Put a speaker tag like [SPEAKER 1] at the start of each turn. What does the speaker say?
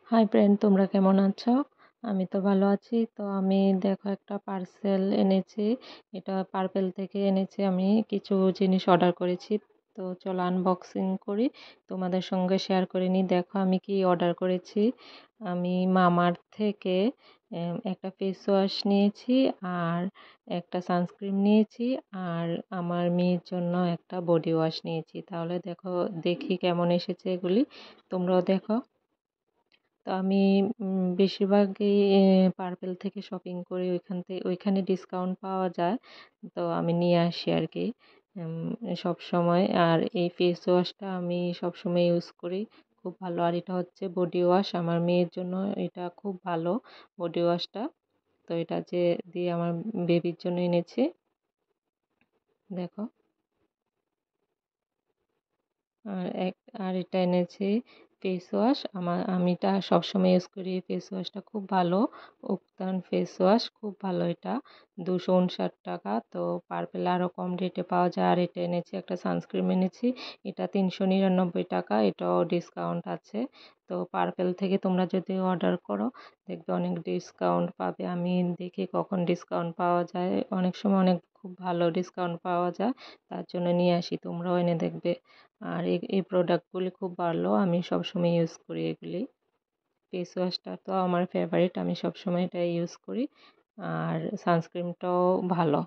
[SPEAKER 1] Hi friend, তোমরা কেমন আছো? আমি তো ভালো আছি। তো আমি দেখো একটা পার্সেল এনেছি। এটা পার্পেল থেকে এনেছি। আমি কিছু জিনিস অর্ডার করেছি। তো চলো আনবক্সিং করি, তোমাদের সঙ্গে শেয়ার করে নিই। দেখো আমি কি অর্ডার করেছি। আমি মামার থেকে একটা ফেস ওয়াশ নিয়েছি, আর একটা সানস্ক্রিন নিয়েছি, আর আমার মেয়ের জন্য একটা বডি ওয়াশ নিয়েছি। তাহলে দেখো, দেখি কেমন এসেছে এগুলি, তোমরাও দেখো। তো আমি বেশিরভাগই পার্পেল থেকে শপিং করি। ওইখানে ডিসকাউন্ট পাওয়া যায়, তো আমি নিয়ে আসি আর কি সব সময়। আর এই ফেস ওয়াশটা আমি সব সময় ইউজ করি, খুব ভালো। আর এটা হচ্ছে বডি ওয়াশ, আমার মেয়ের জন্য এটা খুব ভালো বডি ওয়াশটা। তো এটা যে দিয়ে আমার বেবির জন্য এনেছি, দেখো। আর আর এটা এনেছি ফেস ওয়াশ। আমি এটা সবসময় ইউজ করি। এই ফেস ওয়াশটা খুব ভালো, উপটান ফেস ওয়াশ, খুব ভালো এটা। 259 টাকা। তো পার্পেল আরও কম রেটে পাওয়া যায়। আর এটা এনেছি, একটা সানস্ক্রিন এনেছি, এটা 399 টাকা, এটাও ডিসকাউন্ট আছে। তো পার্পেল থেকে তোমরা যদি অর্ডার করো, দেখবে অনেক ডিসকাউন্ট পাবে। আমি দেখি কখন ডিসকাউন্ট পাওয়া যায়, অনেক সময় অনেক খুব ভালো ডিসকাউন্ট পাওয়া যায়, তার জন্য নিয়ে আসি, তোমরাও এনে দেখবে। আর এই প্রোডাক্টগুলি খুব ভালো, আমি সবসময় ইউজ করি এগুলি। ফেস ওয়াশটা তো আমার ফেভারিট, আমি সবসময় এটা ইউজ করি। আর সানস্ক্রিনটাও ভালো।